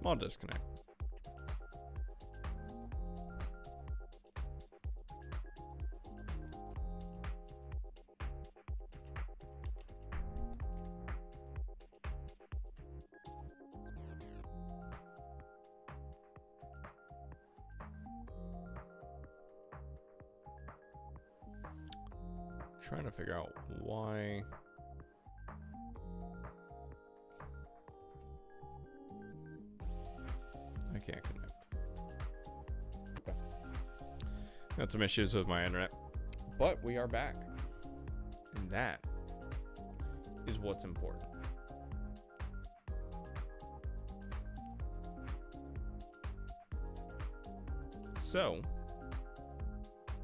Small disconnect. Trying to figure out why. I can't connect. Okay. Got some issues with my internet, but we are back, and that is what's important. So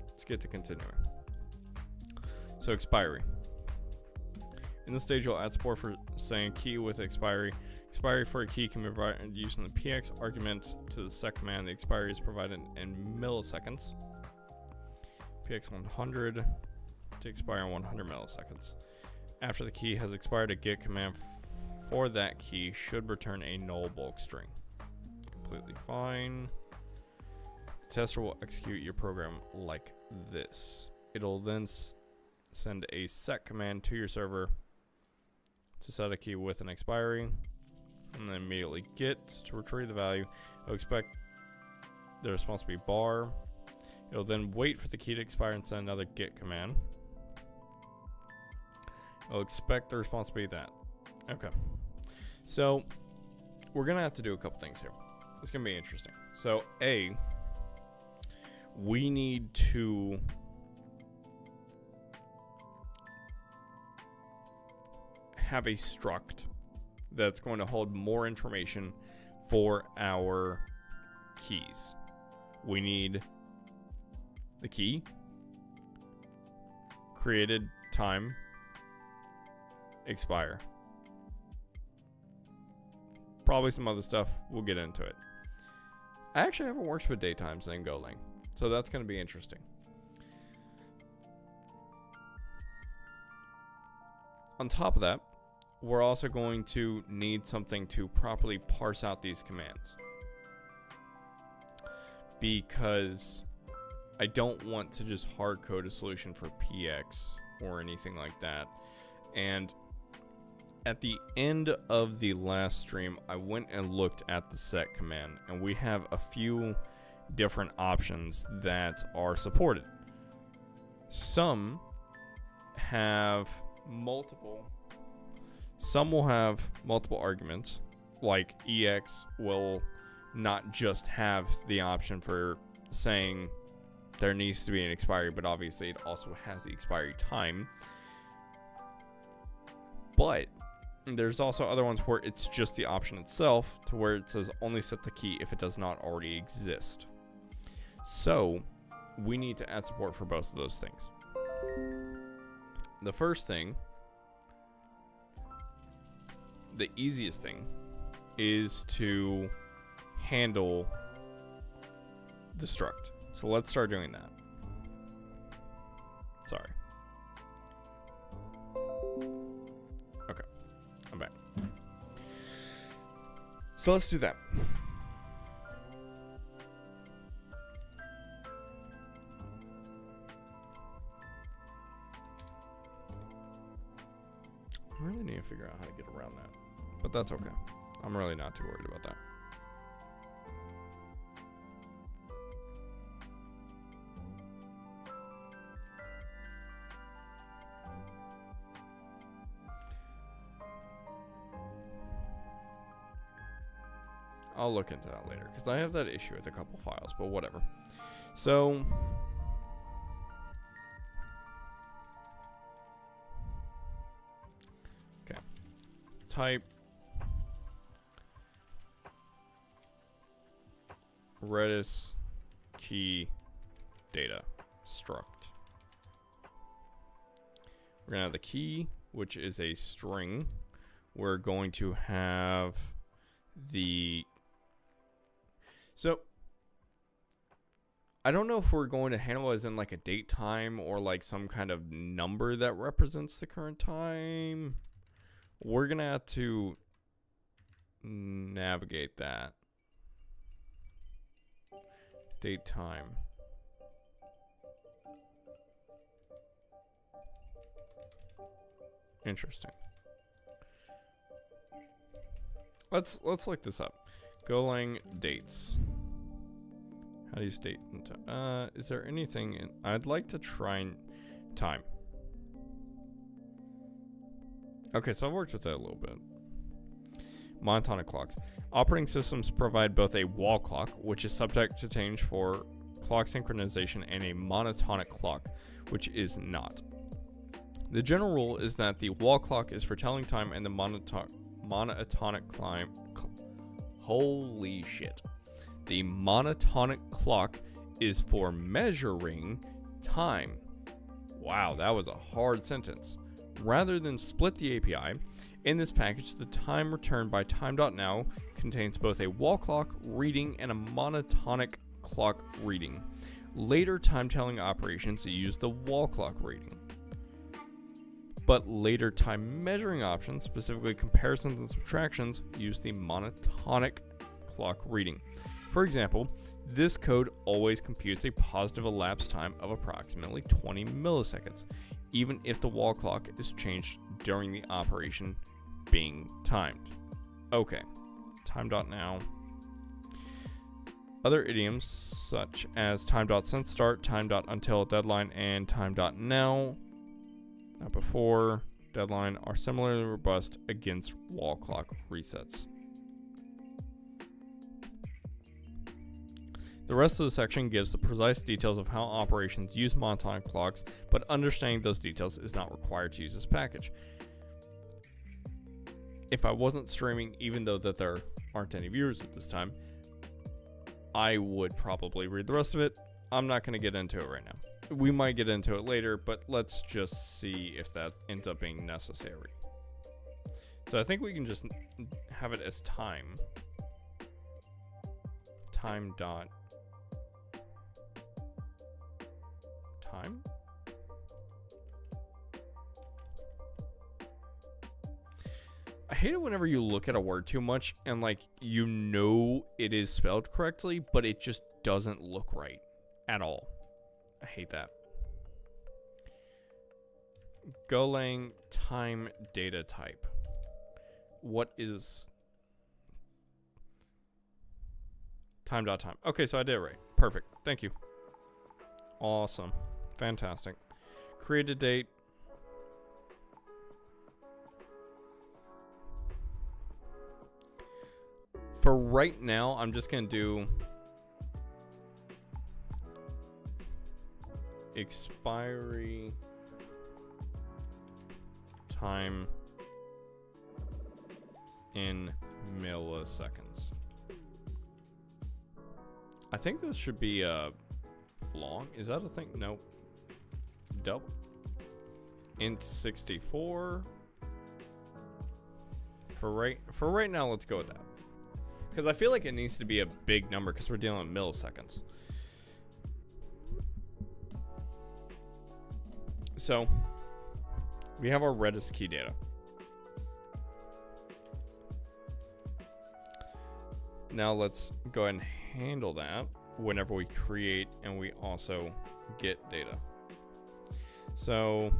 let's get to continuing. So expiry. In this stage, you'll add support for saying key with expiry. Expiry for a key can be provided using the px argument to the set command. The expiry is provided in milliseconds. Px 100 to expire in 100 milliseconds. After the key has expired, a get command for that key should return a null bulk string. Completely fine. The tester will execute your program like this. It'll then send a set command to your server to set a key with an expiry, and then immediately get to retrieve the value. It'll expect the response to be bar. It'll then wait for the key to expire and send another get command. It'll expect the response to be that. Okay. So we're gonna have to do a couple things here. It's gonna be interesting. So we need to have a struct that's going to hold more information for our keys. We need the key, created time, expire. Probably some other stuff. We'll get into it. I actually haven't worked with daytimes in Golang, so that's going to be interesting. On top of that, we're also going to need something to properly parse out these commands, because I don't want to just hard code a solution for PX or anything like that. And at the end of the last stream, I went and looked at the set command, and we have a few different options that are supported. Some have multiple. Some will have multiple arguments, like EX will not just have the option for saying there needs to be an expiry, but obviously it also has the expiry time. But there's also other ones where it's just the option itself, to where it says only set the key if it does not already exist. So we need to add support for both of those things. The first thing, the easiest thing, is to handle the struct. So let's start doing that. Sorry. Okay, I'm back. So let's do that. I really need to figure out how to get around that, but that's okay. I'm really not too worried about that. I'll look into that later, because I have that issue with a couple files, but whatever. So okay, type Redis key data struct. We're gonna have the key, which is a string. We're going to have the, so I don't know if we're going to handle it as in like a date time or like some kind of number that represents the current time. We're gonna have to navigate that. date time. Interesting. Let's look this up. Golang dates. How do you state? Is there anything in? I'd like to try time. Okay, so I've worked with that a little bit. Monotonic clocks. Operating systems provide both a wall clock, which is subject to change for clock synchronization, and a monotonic clock, which is not. The general rule is that the wall clock is for telling time, and the monotonic climb. Holy shit. The monotonic clock is for measuring time. Wow, that was a hard sentence. Rather than split the API, in this package, the time returned by time.now contains both a wall clock reading and a monotonic clock reading. Later time-telling operations use the wall clock reading. But later time measuring options, specifically comparisons and subtractions, use the monotonic clock reading. For example, this code always computes a positive elapsed time of approximately 20 milliseconds, even if the wall clock is changed during the operation being timed. Okay, time.now. Other idioms such as time.sinceStart, time.until deadline, and time.now, not before deadline, are similarly robust against wall clock resets. The rest of the section gives the precise details of how operations use monotonic clocks, but understanding those details is not required to use this package. If I wasn't streaming, even though that there aren't any viewers at this time, I would probably read the rest of it. I'm not going to get into it right now. We might get into it later, but let's just see if that ends up being necessary. So I think we can just have it as time. Time. I hate it whenever you look at a word too much and like you know it is spelled correctly, but it just doesn't look right at all. I hate that. Golang time data type. What is time.time? Okay, so I did it right. Perfect. Thank you. Awesome. Fantastic. Create a date. For right now, I'm just going to do expiry time in milliseconds. I think this should be long. Is that a thing? Nope. Dope. Int 64. For right now, let's go with that. Because I feel like it needs to be a big number because we're dealing with milliseconds. So, we have our Redis key data. Now let's go ahead and handle that whenever we create and we also get data. So,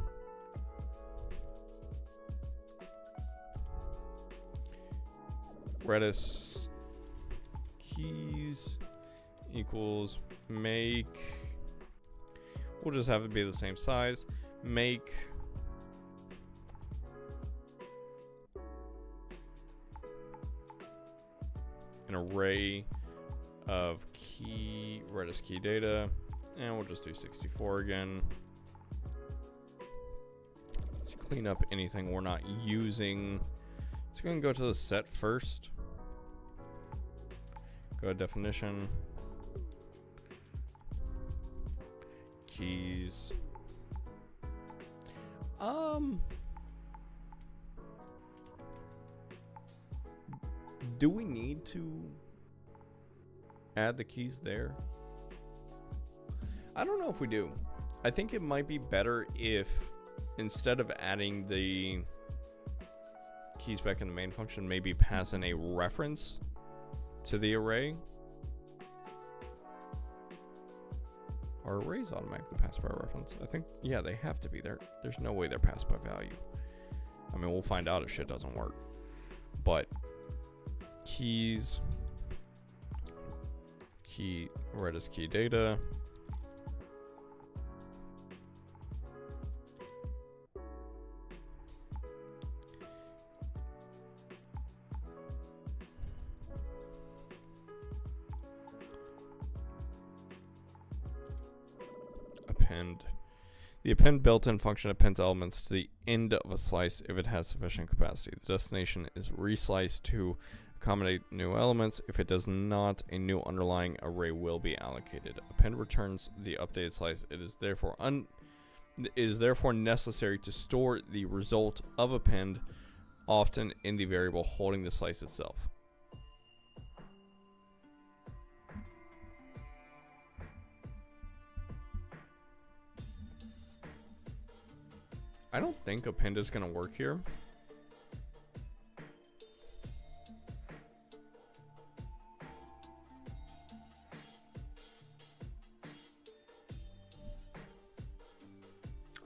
Redis keys equals make, we'll just have it be the same size, make an array of Redis key data, and we'll just do 64 again. Let's clean up anything we're not using. Let's go and go to the set first. Go to definition. Keys. Do we need to add the keys there? I don't know if we do. I think it might be better if instead of adding the keys back in the main function, maybe pass in a reference to the array. Are arrays automatically passed by reference? I think, yeah, they have to be there. There's no way they're passed by value. I mean, we'll find out if shit doesn't work. But keys, Redis key data. Append. The append built-in function appends elements to the end of a slice if it has sufficient capacity. The destination is resliced to accommodate new elements. If it does not, a new underlying array will be allocated. Append returns the updated slice. It is therefore necessary to store the result of append, often in the variable holding the slice itself. I don't think append is going to work here.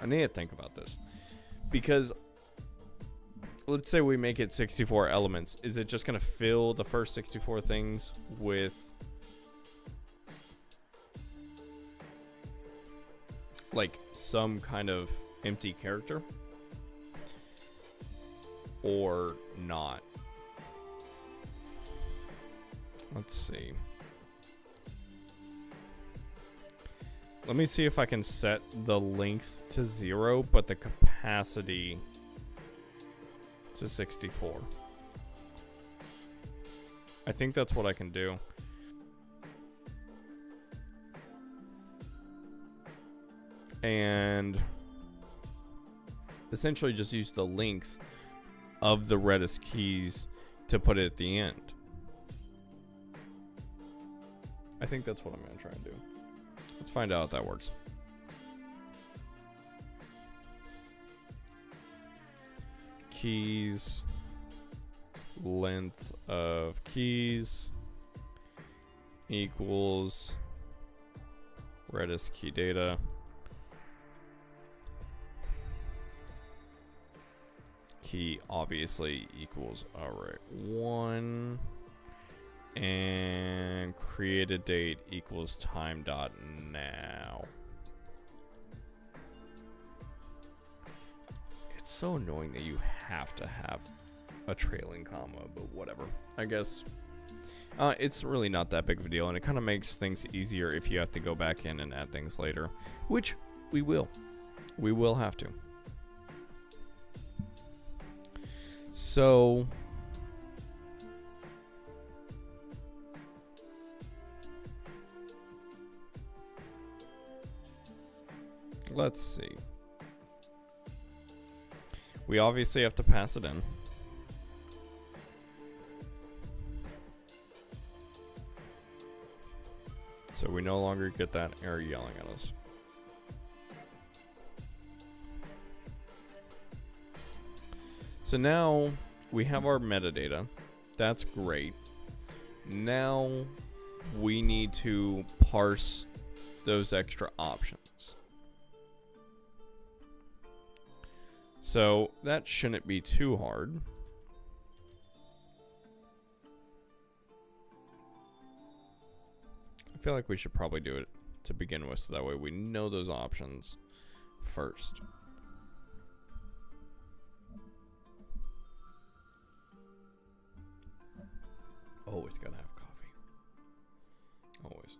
I need to think about this. Because let's say we make it 64 elements. Is it just going to fill the first 64 things with like some kind of empty character or not? Let's see. Let me see if I can set the length to 0 but the capacity to 64. I think that's what I can do. And essentially just use the length of the Redis keys to put it at the end. I think that's what I'm going to try and do. Let's find out if that works. Keys, length of keys equals Redis key data. Key obviously equals array 1 and created date equals time dot now. It's so annoying that you have to have a trailing comma, but whatever. I guess it's really not that big of a deal, and it kind of makes things easier if you have to go back in and add things later, which we will. We will have to. So let's see. We obviously have to pass it in. So we no longer get that error yelling at us. So now we have our metadata. That's great. Now we need to parse those extra options. So that shouldn't be too hard. I feel like we should probably do it to begin with, so that way we know those options first. Always gotta have coffee. Always.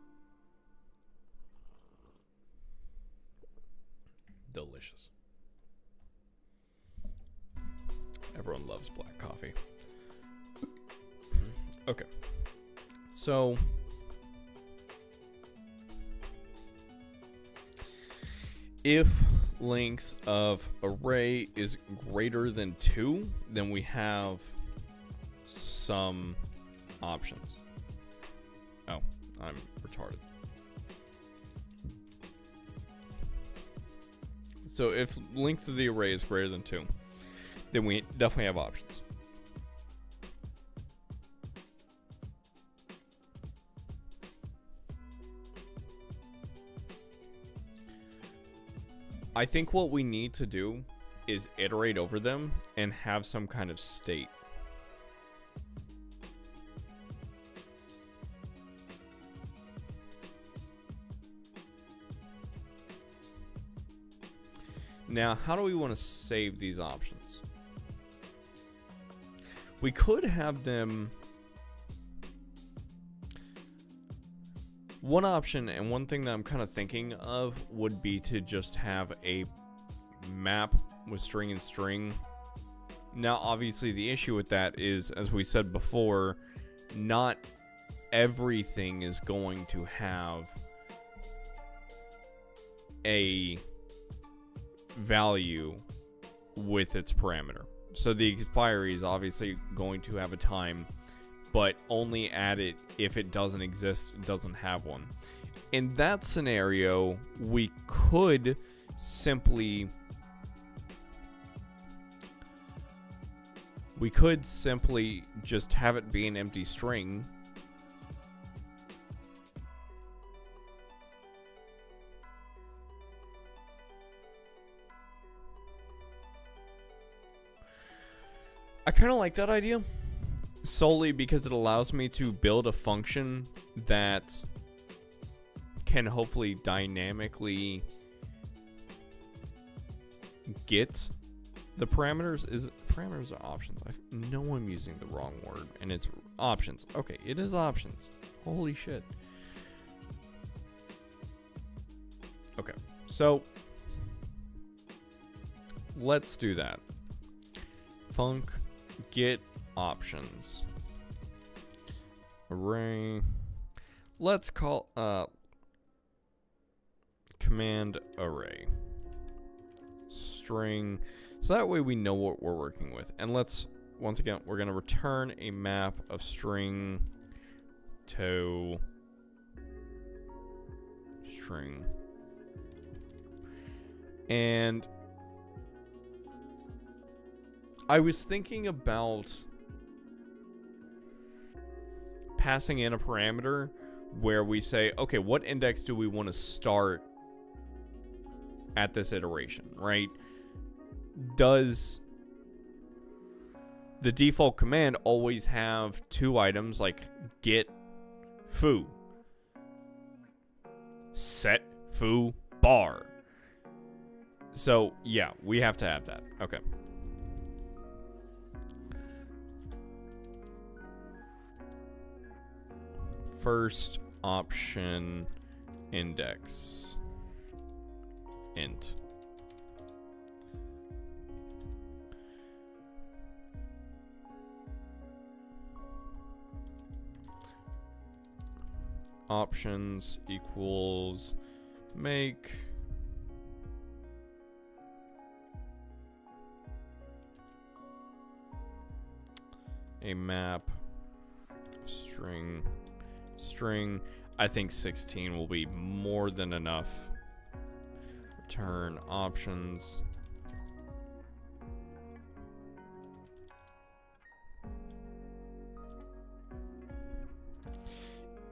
Delicious. Everyone loves black coffee. Okay. So if length of array is greater than 2, then we have some options. Oh, I'm retarded. So if length of the array is greater than 2, then we definitely have options. I think what we need to do is iterate over them and have some kind of state. Now, how do we want to save these options? We could have them... One option, and one thing that I'm kind of thinking of, would be to just have a map with string and string. Now, obviously, the issue with that is, as we said before, not everything is going to have a value with its parameter. So the expiry is obviously going to have a time, but only add it if it doesn't exist, it doesn't have one. In that scenario, we could simply just have it be an empty string. I kind of like that idea, solely because it allows me to build a function that can hopefully dynamically get the parameters. Is it parameters or options? I know I'm using the wrong word, and it's options. Okay, it is options. Holy shit. Okay, so let's do that. Func get options array. Let's call command array string, so that way we know what we're working with. And let's, once again, we're going to return a map of string to string. And I was thinking about passing in a parameter where we say, okay, what index do we want to start at this iteration, right? Does the default command always have two items like get foo, set foo bar? So yeah, we have to have that. Okay. First option index int. Options equals make a map string. I think 16 will be more than enough. Return options.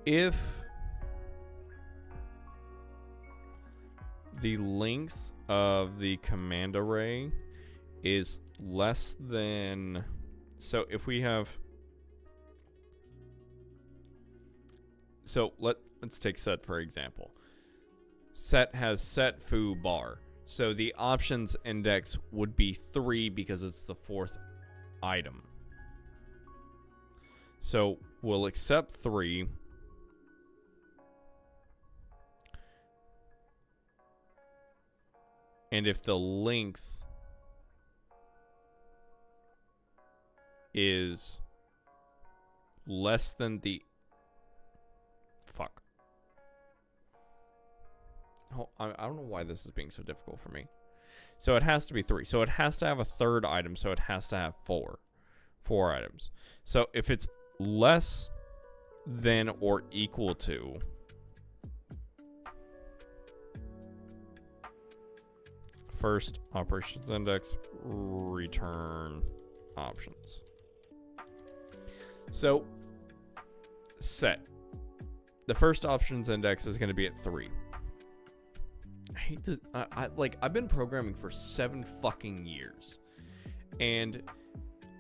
If the length of the command array is less than, so if we have, so let's take set for example. Set has set foo bar. So the options index would be 3 because it's the fourth item. So we'll accept 3. And if the length is less than the I don't know why this is being so difficult for me. So it has to be 3. So it has to have a third item. So it has to have 4 items. So if it's less than or equal to first operations index, return options. So set. The first options index is going to be at 3. hate this. I've been programming for 7 fucking years, and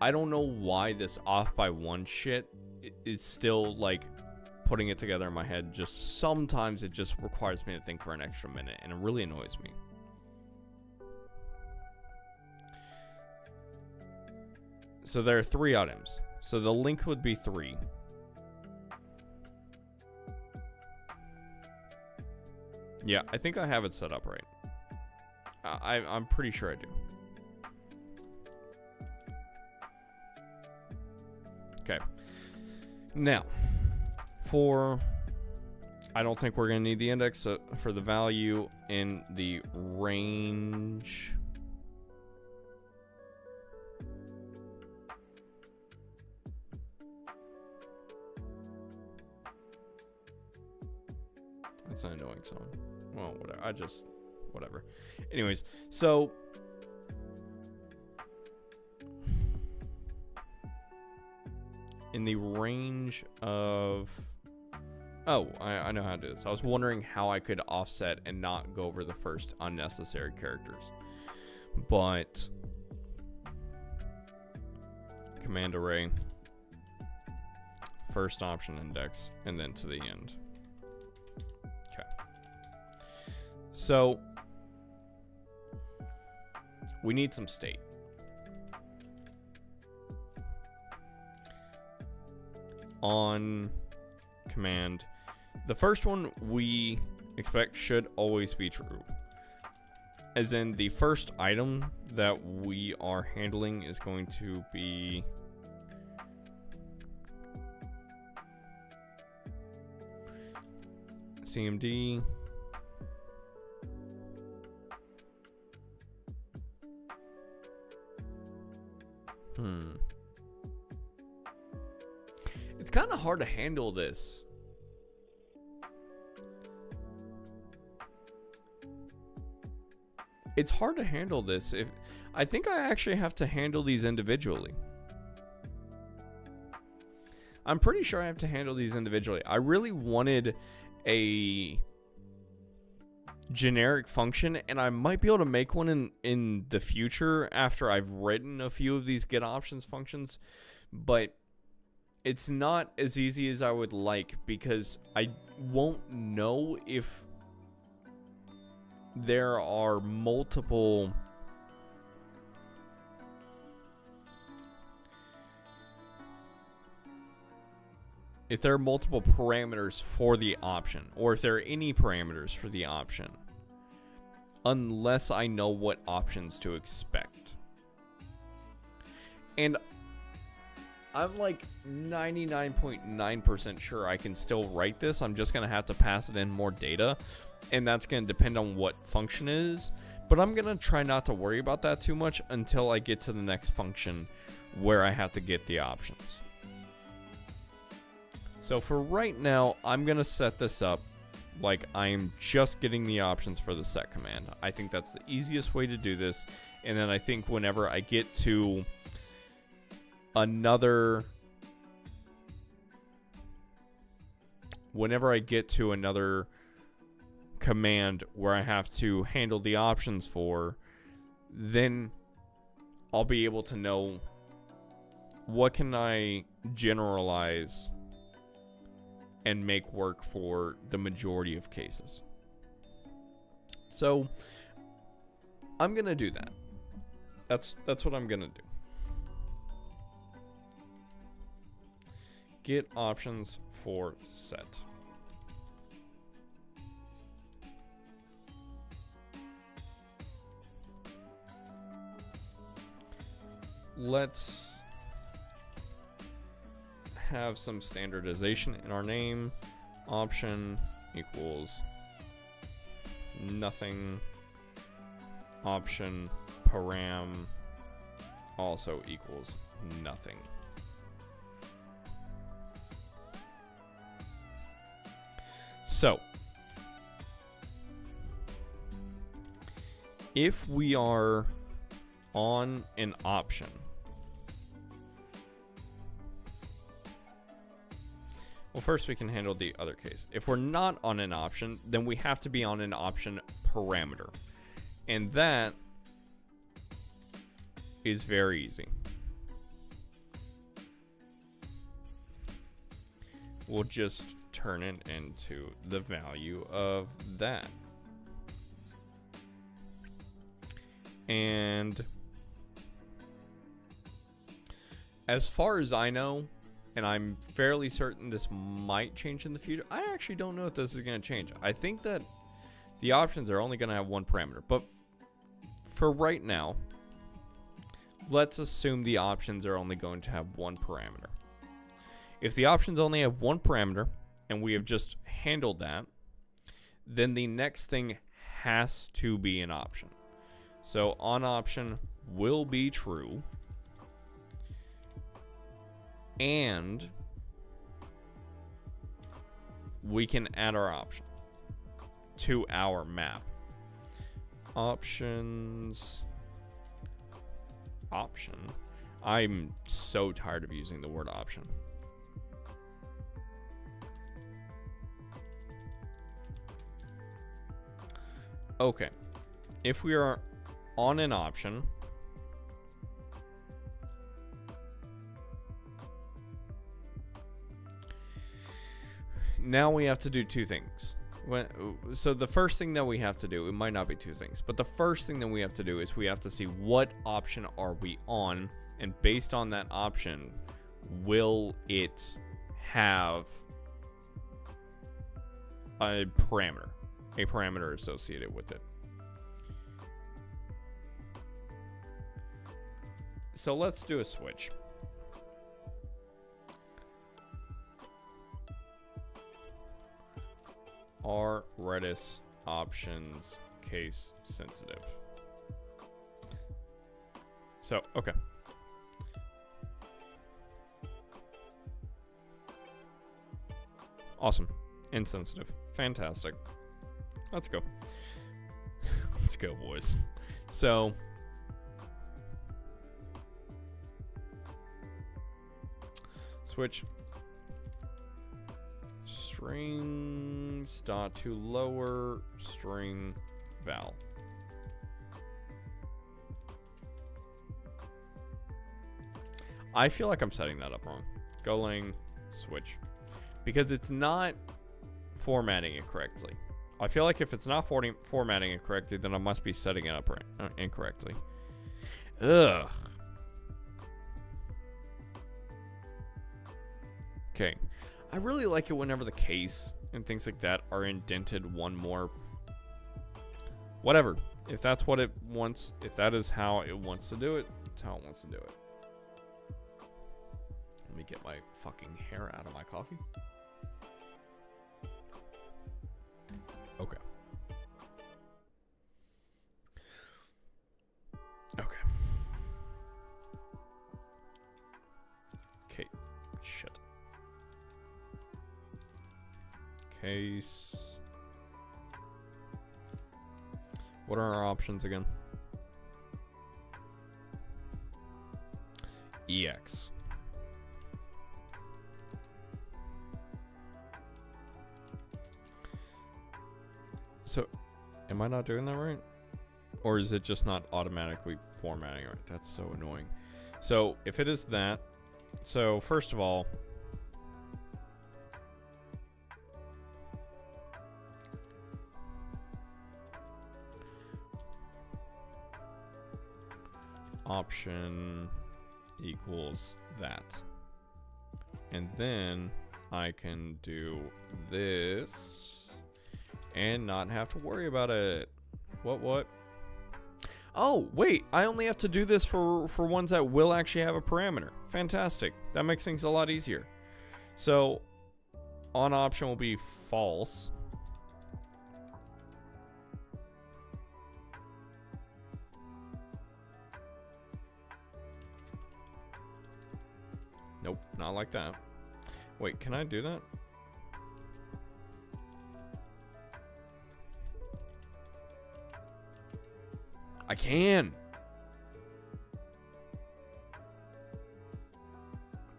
I don't know why this off by 1 shit is still like putting it together in my head. Just sometimes it just requires me to think for an extra minute, and it really annoys me. So there are 3 items. So the link would be 3. Yeah, I think I have it set up right. I'm pretty sure I do. Okay. Now, I don't think we're going to need the index for the value in the range. That's an annoying song. Well, whatever. Anyways, so in the range of... Oh, I know how to do this. I was wondering how I could offset and not go over the first unnecessary characters. But command array, first option index, and then to the end. Okay. So we need some state. On command, the first one we expect should always be true. As in, the first item that we are handling is going to be CMD It's kind of hard to handle this. It's hard to handle this. I think I actually have to handle these individually. I'm pretty sure I have to handle these individually. I really wanted a generic function, and I might be able to make one in the future after I've written a few of these get options functions, but it's not as easy as I would like, because I won't know if there are multiple parameters for the option, or if there are any parameters for the option, unless I know what options to expect. And I'm like 99.9% sure I can still write this. I'm just going to have to pass it in more data, and that's going to depend on what function it is. But I'm going to try not to worry about that too much until I get to the next function where I have to get the options. So for right now, I'm going to set this up like I'm just getting the options for the set command. I think that's the easiest way to do this. And then I think whenever I get to another command where I have to handle the options for, then I'll be able to know what can I generalize and make work for the majority of cases. So I'm gonna do that. That's what I'm gonna do. Get options for set. Let's have some standardization in our name. Option equals nothing. Option param also equals nothing. So, if we are on an option, Well, first we can handle the other case. If we're not on an option, then we have to be on an option parameter. And that is very easy. We'll just turn it into the value of that. And as far as I know, and I'm fairly certain this might change in the future, I actually don't know if this is going to change. I think that the options are only going to have one parameter. But for right now, let's assume the options are only going to have one parameter. If the options only have one parameter, and we have just handled that, then the next thing has to be an option. So on option will be true, and we can add our option to our map. Options. Option. I'm so tired of using the word option. Okay. If we are on an option, now we have to do two things. So the first thing that we have to do, it might not be two things, but the first thing that we have to do is we have to see what option are we on, and based on that option, will it have a parameter associated with it. So let's do a switch. Are Redis options case sensitive? So, okay. Awesome. Insensitive. Fantastic. Let's go. Let's go, boys. So, switch strings dot to lower string val. I feel like I'm setting that up wrong. Golang switch, because it's not formatting it correctly. I feel like if it's not formatting it correctly, then I must be setting it up incorrectly. Ugh. Okay. I really like it whenever the case and things like that are indented one more. Whatever. If that's what it wants, if that is how it wants to do it, that's how it wants to do it. Let me get my fucking hair out of my coffee. Okay. Okay. Okay. Shit. Case. What are our options again? EX. So, am I not doing that right? Or is it just not automatically formatting right? That's so annoying. So, if it is that, so first of all, option equals that. And then I can do this and not have to worry about it. What? Oh, wait, I only have to do this for ones that will actually have a parameter. Fantastic. That makes things a lot easier. So, on option will be false. Nope, not like that. Wait, can I do that? I can.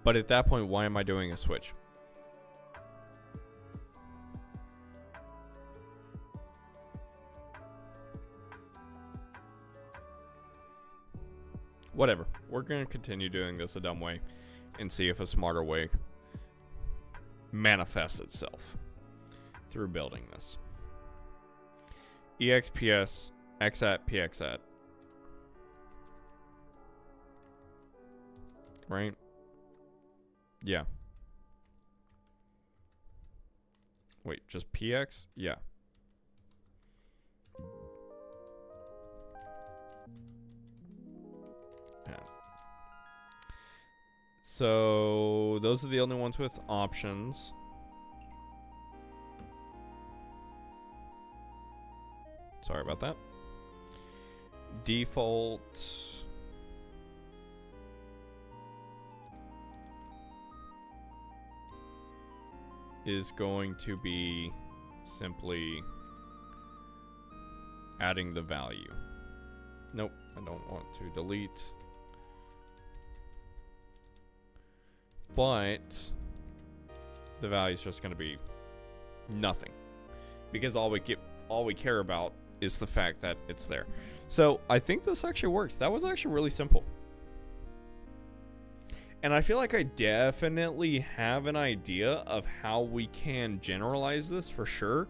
But at that point, why am I doing a switch? Whatever. We're going to continue doing this a dumb way and see if a smarter way manifests itself through building this. EXPS, XAT, PXAT. Right? Yeah. Wait, just PX? Yeah. So those are the only ones with options. Sorry about that. Default is going to be simply adding the value. Nope, I don't want to delete. But the value is just going to be nothing, because all we care about is the fact that it's there. So I think this actually works. That was actually really simple. And I feel like I definitely have an idea of how we can generalize this for sure.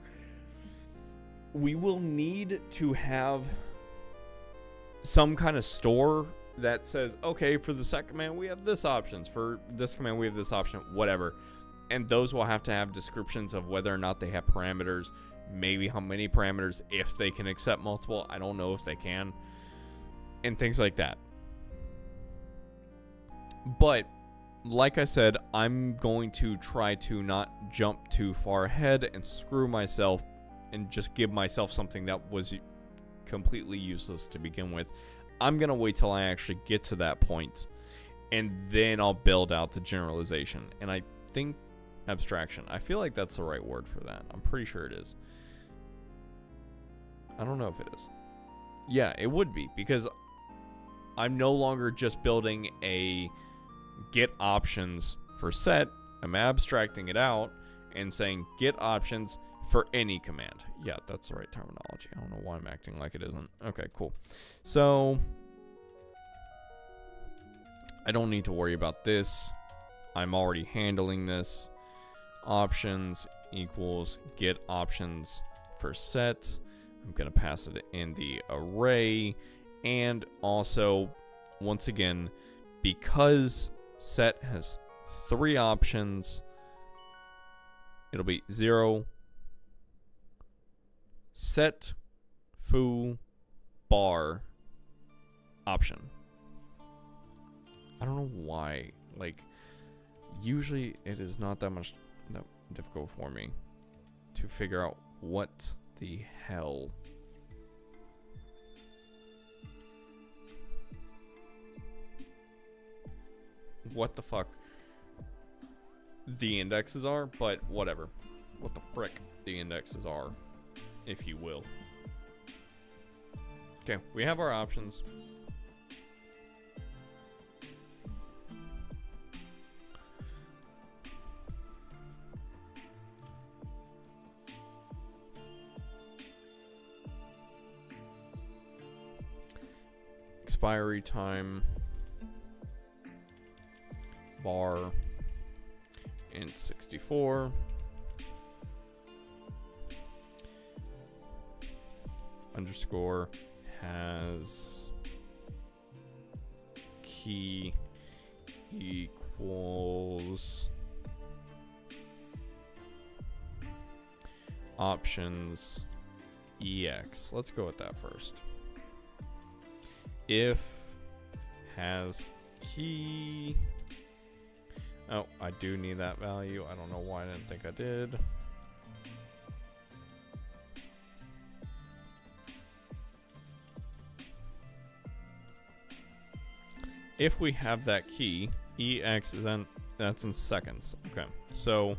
We will need to have some kind of store that says, okay, for the set command we have this options, for this command we have this option, whatever. And those will have to have descriptions of whether or not they have parameters, maybe how many parameters, if they can accept multiple. I don't know if they can, and things like that. But like I said, I'm going to try to not jump too far ahead and screw myself and just give myself something that was completely useless to begin with. I'm going to wait till I actually get to that point, and then I'll build out the generalization. And I think abstraction, I feel like that's the right word for that. I'm pretty sure it is. I don't know if it is. Yeah, it would be, because I'm no longer just building a get options for set. I'm abstracting it out and saying get options for any command. Yeah, that's the right terminology. I don't know why I'm acting like it isn't. Okay, cool. So I don't need to worry about this. I'm already handling this. Options equals get options for set. I'm going to pass it in the array. And also, once again, because set has 3 options, it'll be 0 set foo bar option. I don't know why. Like, usually it is not that difficult for me to figure out what the hell. What the fuck the indexes are, but whatever. What the frick the indexes are, if you will. Okay, we have our options. Expiry time bar int 64 underscore has key equals options ex. Let's go with that first. If has key. Oh, I do need that value. I don't know why I didn't think I did. If we have that key, ex is in, that's in seconds. Okay, so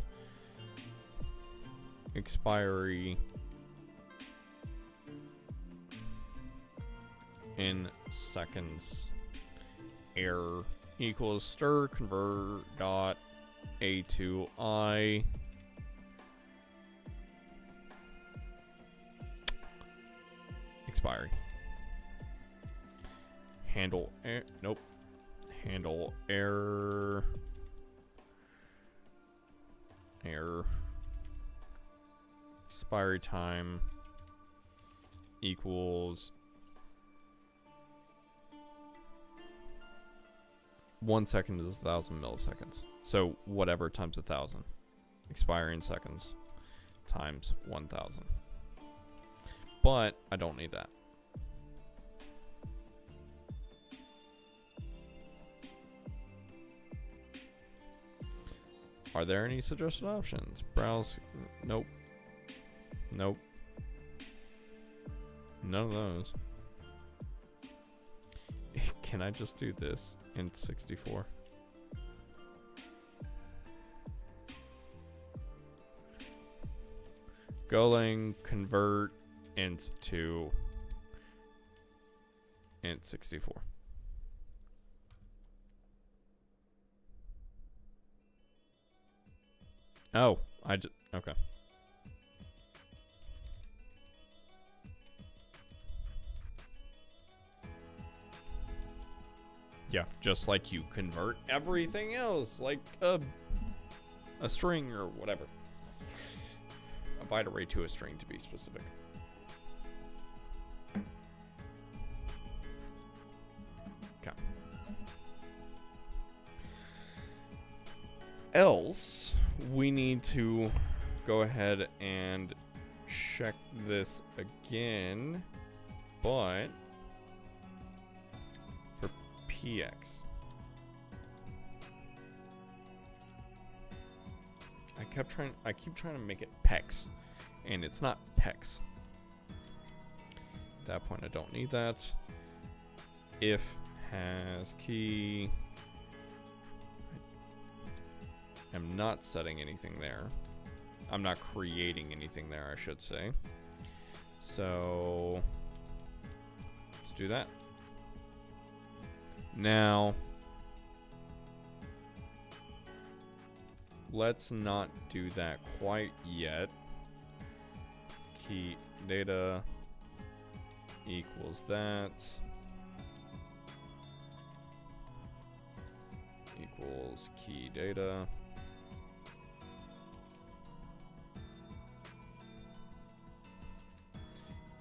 expiry in seconds error equals stir convert dot a to I expiry. handle error. Nope. Handle error. Error. Expiry time equals 1 second is 1,000 milliseconds. So whatever times 1,000. Expiring seconds times 1,000. But I don't need that. Are there any suggested options? Browse. Nope. Nope. None of those. Can I just do this in 64? Golang convert int to int 64. Oh, okay. Yeah, just like you convert everything else, like a string or whatever. A byte array to a string, to be specific. Okay. Else, we need to go ahead and check this again, but for PX. I keep trying to make it PEX, and it's not PEX. At that point, I don't need that. If has key. I'm not setting anything there. I'm not creating anything there, I should say. So let's do that. Now, let's not do that quite yet. Key data equals that. Equals key data.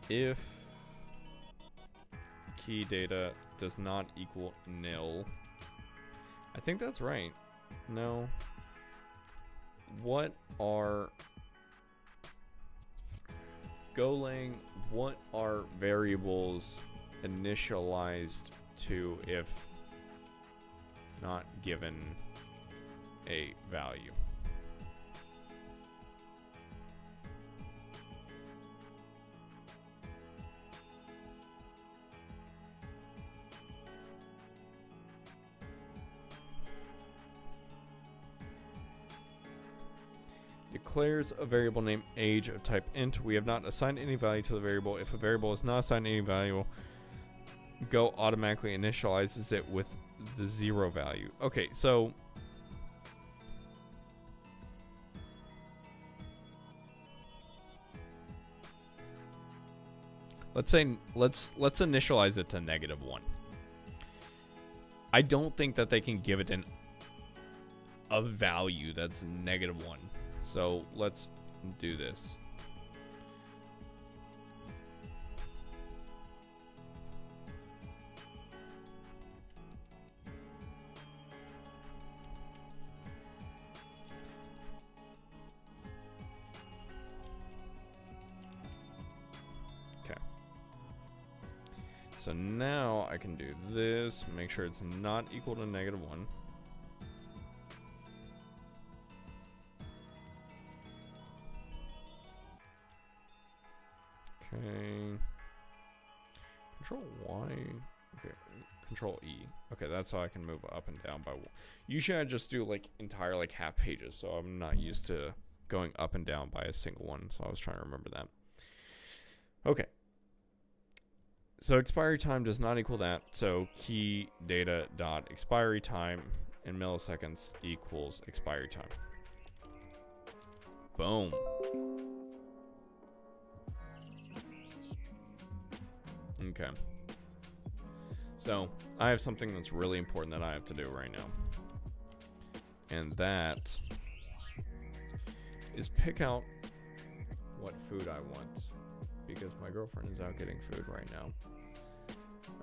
If key data does not equal nil, I think that's right. No. What are Golang? What are variables initialized to if not given a value? Declares a variable named age of type int. We have not assigned any value to the variable. If a variable is not assigned any value, Go automatically initializes it with the 0 value. Okay, so let's initialize it to -1. I don't think that they can give it a value that's -1. So let's do this. Okay. So now I can do this, make sure it's not equal to -1. Okay. Control Y. Okay. Control E. Okay, that's how I can move up and down by one. Usually I just do like entire like half pages, so I'm not used to going up and down by a single one, so I was trying to remember that. Okay. So expiry time does not equal that, so key data dot expiry time in milliseconds equals expiry time. Boom. Okay. So I have something that's really important that I have to do right now. And that is pick out what food I want. Because my girlfriend is out getting food right now.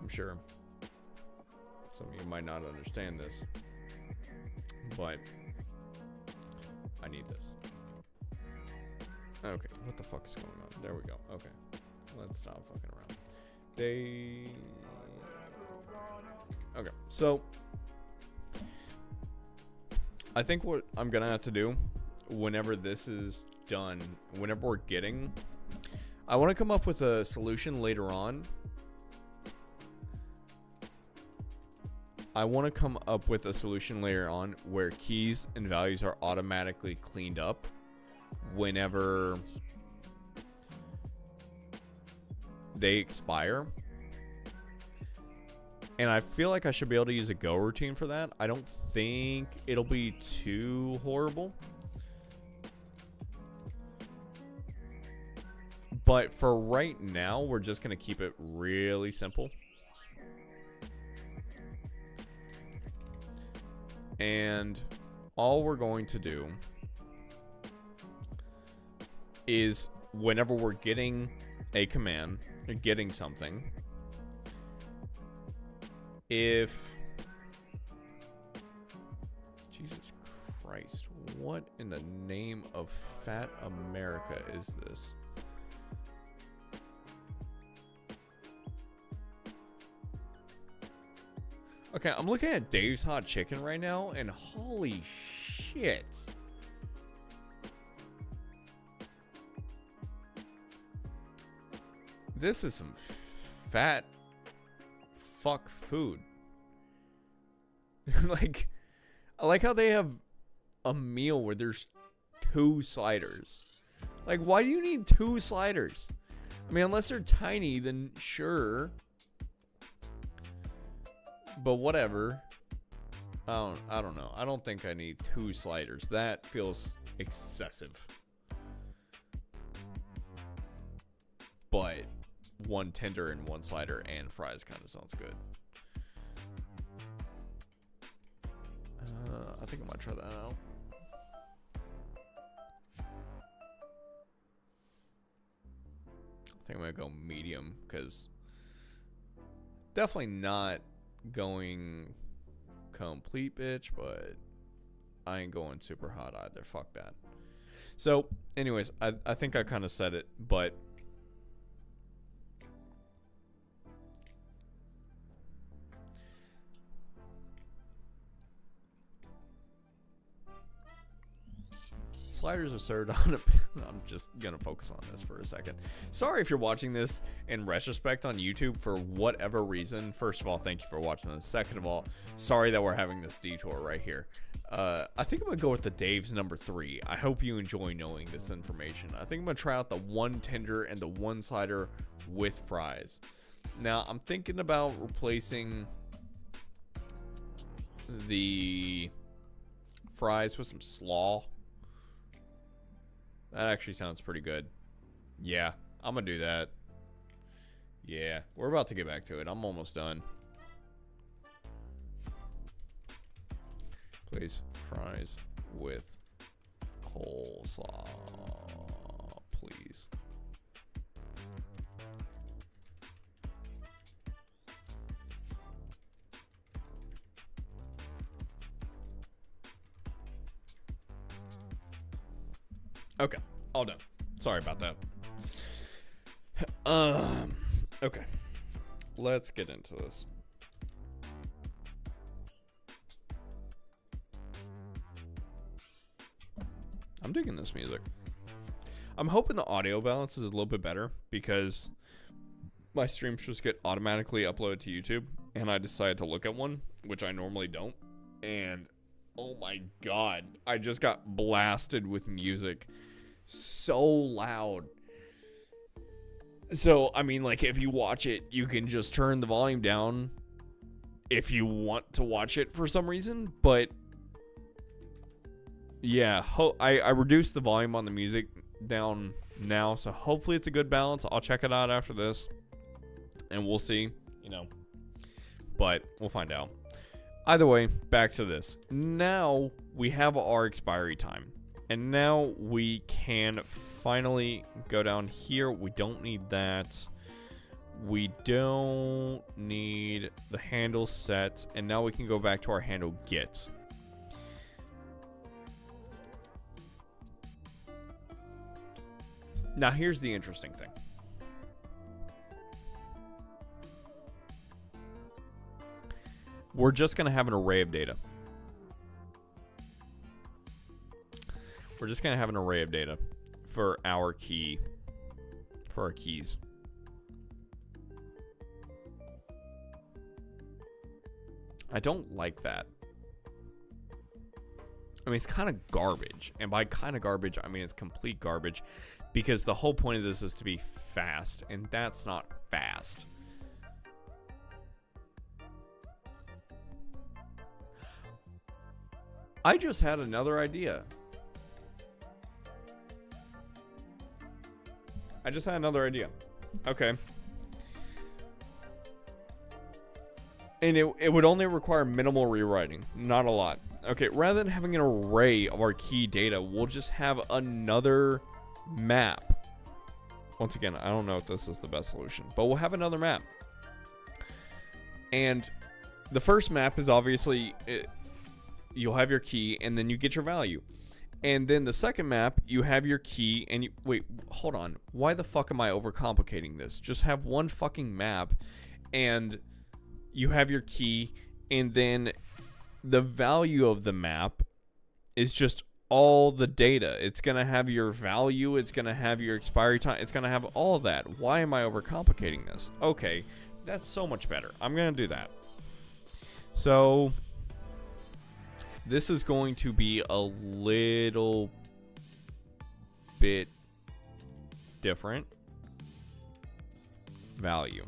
I'm sure some of you might not understand this, but I need this. Okay, what the fuck is going on? There we go. Okay, let's stop fucking around. Okay, so I think what I'm gonna have to do whenever this is done, whenever we're getting, I want to come up with a solution later on. I want to come up with a solution later on where keys and values are automatically cleaned up whenever they expire. And I feel like I should be able to use a go routine for that. I don't think it'll be too horrible. But for right now, we're just going to keep it really simple. And all we're going to do is whenever we're getting a command, or getting something, if... Jesus Christ, what in the name of fat America is this? Okay, I'm looking at Dave's Hot Chicken right now, and holy shit. This is some fat fuck food. Like, I like how they have a meal where there's 2 sliders. Like, why do you need 2 sliders? I mean, unless they're tiny, then sure. But whatever. I don't know. I don't think I need 2 sliders. That feels excessive. But 1 tender and 1 slider and fries kind of sounds good. I think I might try that out. I think I'm gonna go medium because definitely not going complete bitch, but I ain't going super hot either. Fuck that. So anyways, I think I kind of said it, but sliders are served on a... I'm just gonna focus on this for a second. Sorry if you're watching this in retrospect on YouTube for whatever reason. First of all, thank you for watching this. Second of all, sorry that we're having this detour right here. I think I'm gonna go with the Dave's number 3. I hope you enjoy knowing this information. I think I'm gonna try out the 1 tender and the 1 slider with fries. Now I'm thinking about replacing the fries with some slaw. That actually sounds pretty good. Yeah, I'm gonna do that. Yeah, we're about to get back to it. I'm almost done. Please, fries with coleslaw, please. Okay, all done. Sorry about that. Okay. Let's get into this. I'm digging this music. I'm hoping the audio balance is a little bit better because my streams just get automatically uploaded to YouTube and I decided to look at one, which I normally don't. And oh my god, I just got blasted with music so loud. So, I mean, like, if you watch it, you can just turn the volume down if you want to watch it for some reason. But, yeah, I reduced the volume on the music down now. So, hopefully it's a good balance. I'll check it out after this. And we'll see, you know. but we'll find out. Either way, back to this. Now we have our expiry time. And now we can finally go down here. We don't need that. We don't need the handle set. And now we can go back to our handle get. Now here's the interesting thing. We're just going to have an array of data. We're just going to have an array of data for our key, for our keys. I don't like that. I mean, it's kind of garbage. And by kind of garbage, I mean it's complete garbage. Because the whole point of this is to be fast. And that's not fast. I just had another idea. Okay. And it would only require minimal rewriting. Not a lot. Okay, rather than having an array of our key data, we'll just have another map. Once again, I don't know if this is the best solution, but we'll have another map. And the first map is obviously... you'll have your key, and then you get your value. And then the second map, you have your key, and you... Wait, hold on. Why the fuck am I overcomplicating this? Just have one fucking map, and you have your key, and then the value of the map is just all the data. It's going to have your value, it's going to have your expiry time, it's going to have all of that. Why am I overcomplicating this? Okay, that's so much better. I'm going to do that. So... this is going to be a little bit different. Value.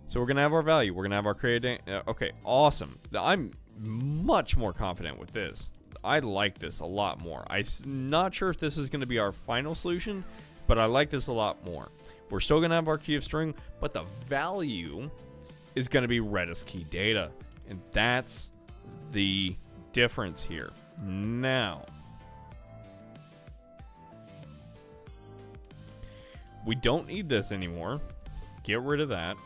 So we're going to have our value. We're going to have our created. Okay, awesome. I'm much more confident with this. I like this a lot more. I'm not sure if this is going to be our final solution, but I like this a lot more. We're still going to have our key of string, but the value is going to be Redis key data. And that's the difference here. Now, we don't need this anymore. Get rid of that.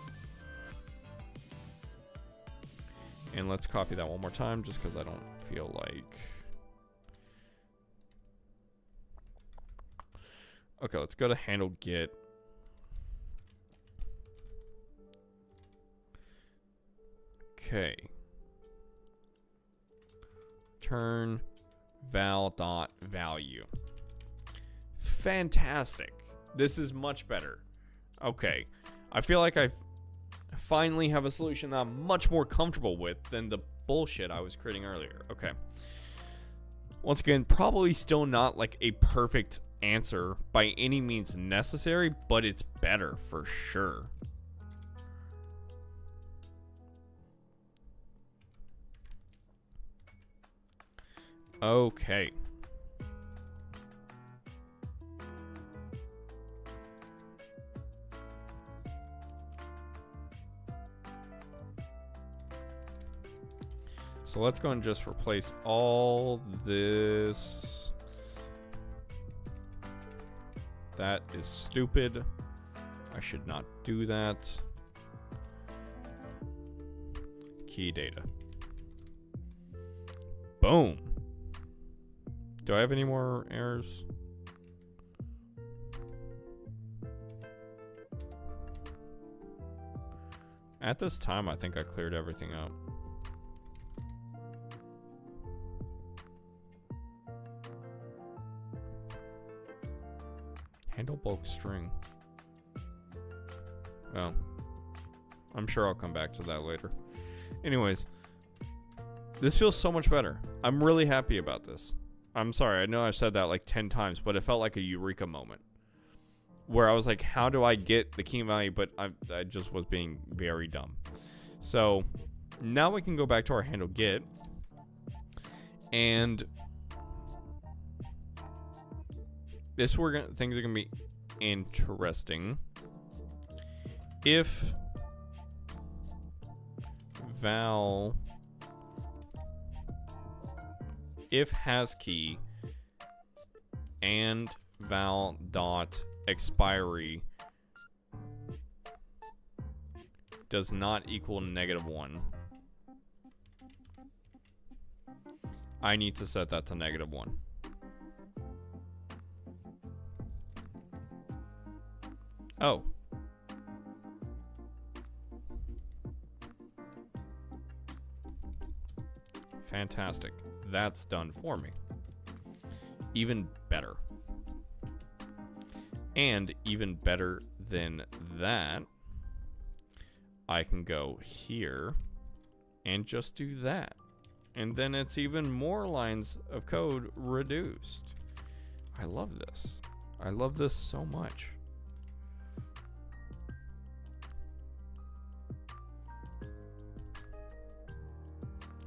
And let's copy that one more time just because I don't feel like... Okay, let's go to handle get. Okay. Turn val.value. Fantastic. This is much better. Okay. I feel like I finally have a solution that I'm much more comfortable with than the bullshit I was creating earlier. Okay. Once again, probably still not like a perfect answer by any means necessary, but it's better for sure. Okay. So let's go and just replace all this. That is stupid. I should not do that. Key data. Boom. Do I have any more errors? At this time, I think I cleared everything up. Handle bulk string. Well, I'm sure I'll come back to that later. Anyways, this feels so much better. I'm really happy about this. I'm sorry, I know I've said that like 10 times, but it felt like a eureka moment. Where I was like, how do I get the key value? But I just was being very dumb. So, now we can go back to our handle get. And things are going to be interesting. If val if has key and val dot expiry does not equal -1. I need to set that to -1. Oh. Fantastic. That's done for me. Even better. And even better than that, I can go here and just do that. And then it's even more lines of code reduced. I love this. I love this so much.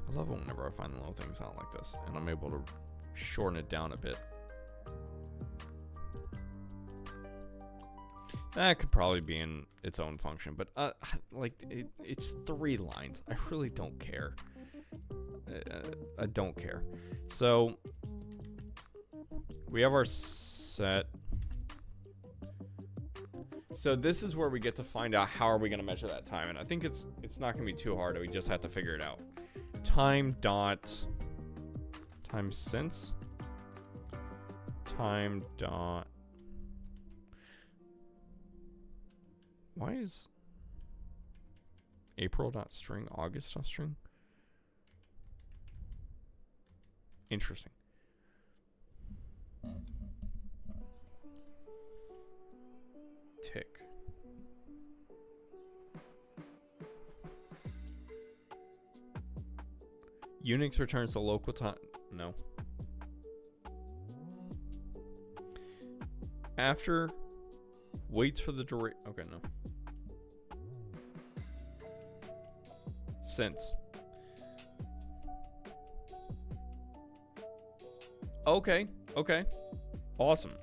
I love it whenever I find little things out like this, and I'm able to shorten it down a bit. That could probably be in its own function, but like it's 3 lines. I really don't care. I don't care. So we have our set. So this is where we get to find out how are we going to measure that time, and I think it's not going to be too hard. We just have to figure it out. Time since time dot. Why is April.string August.string? Interesting. Tick. Unix returns the local time. No. After waits for the duration. Okay, no. Since. Okay. Okay. Awesome.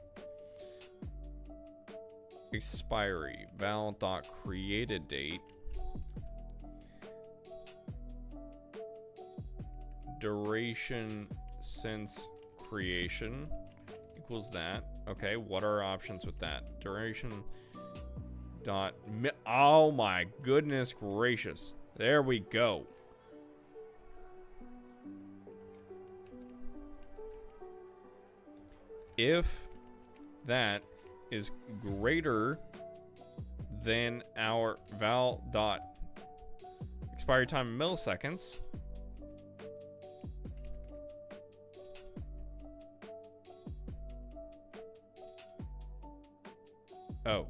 Expiry. Val.created date. Duration since creation equals that. Okay, what are our options with that? Duration dot oh my goodness gracious. There we go. If that is greater than our val dot expiry time in milliseconds, oh.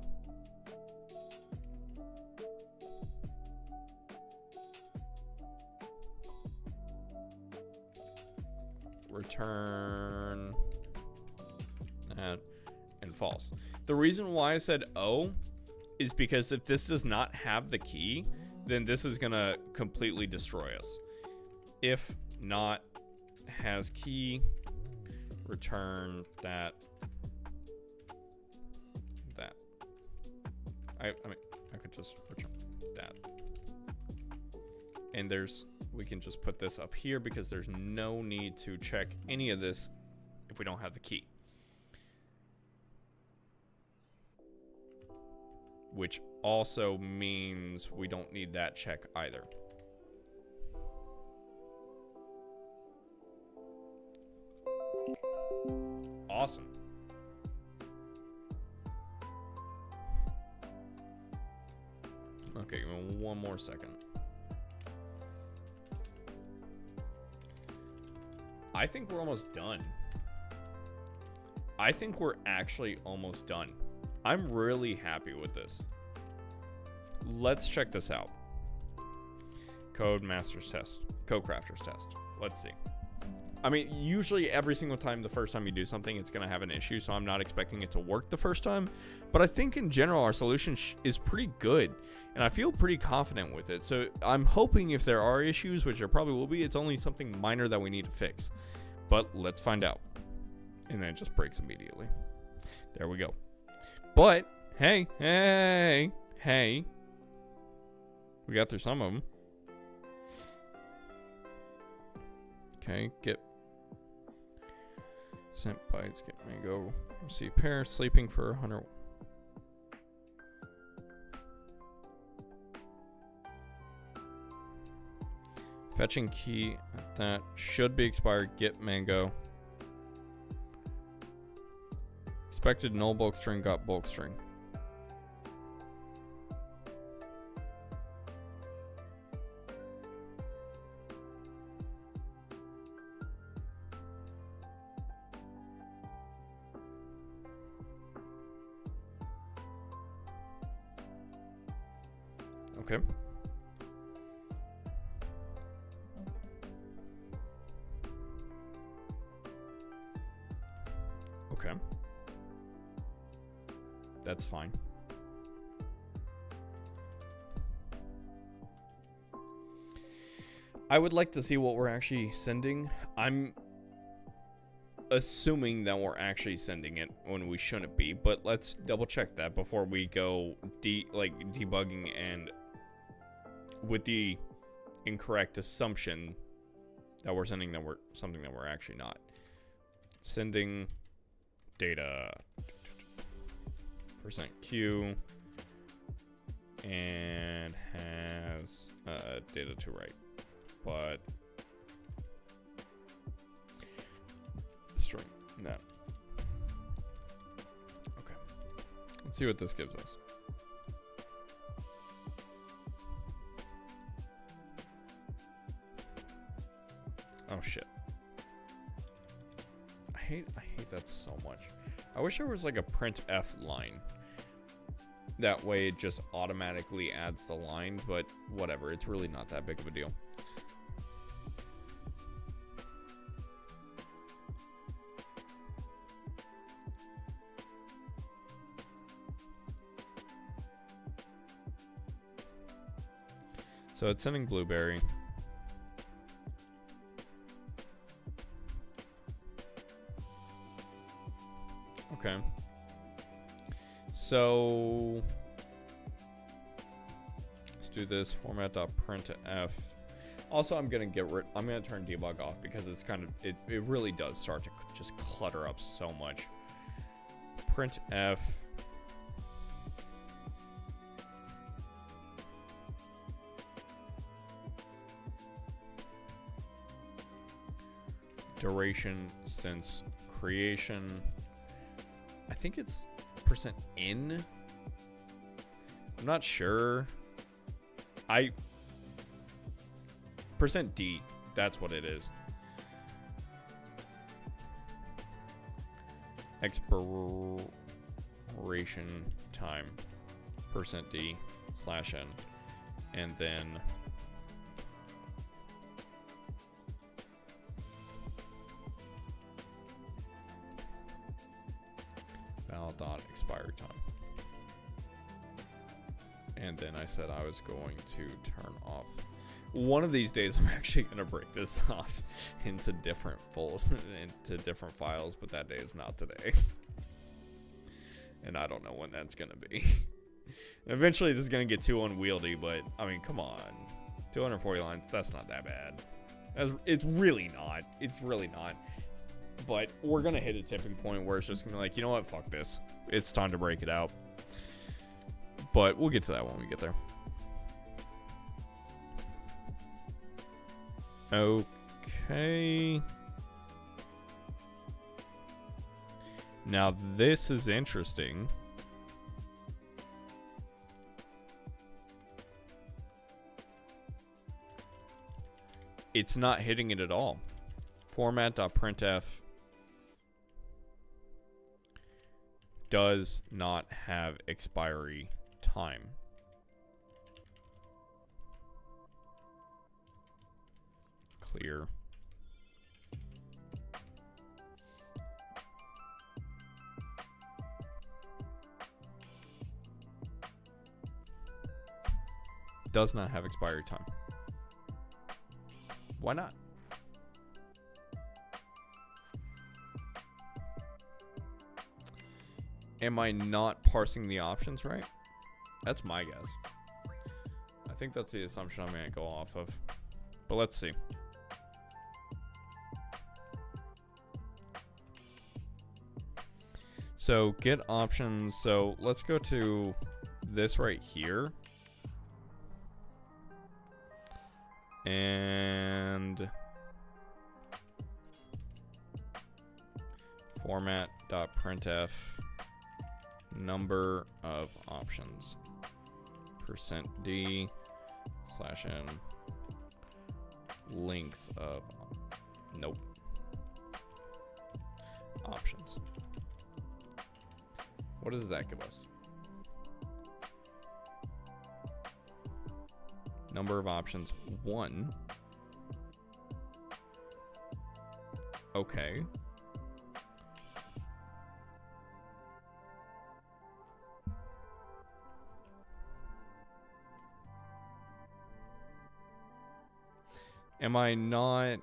Return that and false. The reason why I said oh is because if this does not have the key, then this is gonna completely destroy us. If not has key, return that. I mean, I could just return that. And we can just put this up here because there's no need to check any of this if we don't have the key. Which also means we don't need that check either. Awesome. Okay, give me one more second. I think we're almost done. I think we're actually almost done. I'm really happy with this. Let's check this out. Code Masters Test. Code Crafters Test. Let's see. I mean, usually every single time, the first time you do something, it's going to have an issue, so I'm not expecting it to work the first time. But I think in general, our solution is pretty good, and I feel pretty confident with it. So I'm hoping if there are issues, which there probably will be, it's only something minor that we need to fix. But let's find out. And then it just breaks immediately. There we go. But, hey. We got through some of them. Okay, get sent bytes, get mango, receive pair, sleeping for 100. Fetching key, that should be expired, get mango. Expected null bulk string, got bulk string. Okay. Okay. That's fine. I would like to see what we're actually sending. I'm assuming that we're actually sending it when we shouldn't be, but let's double check that before we go debugging and with the incorrect assumption that we're sending that we're something that we're actually not. Sending data %q and has data to write, but string that. Okay, let's see what this gives us. Oh shit. I hate that so much. I wish there was like a printf line. That way it just automatically adds the line, but whatever, it's really not that big of a deal. So it's sending blueberry. Okay. So let's do this format.printf. Also, I'm gonna turn debug off because it's kind of it really does start to just clutter up so much. Printf duration since creation. I think it's %in. I'm not sure. %d. That's what it is. Expiration time %d/n, and then val.expiry time. And then I said I was going to turn off. One of these days, I'm actually going to break this off into different files, but that day is not today. And I don't know when that's going to be. Eventually, this is going to get too unwieldy, but I mean, come on. 240 lines, that's not that bad. It's really not. It's really not. But we're going to hit a tipping point where it's just going to be like, you know what, fuck this. It's time to break it out. But we'll get to that when we get there. Okay. Now this is interesting. It's not hitting it at all. Format.printf does not have expiry time. Clear. Does not have expiry time. Why not? Am I not parsing the options right? That's my guess. I think that's the assumption I'm going to go off of. But let's see. So get options. So let's go to this right here. And format.printf number of options %d /n length of options. What does that give us? Number of options 1. Okay. Am I not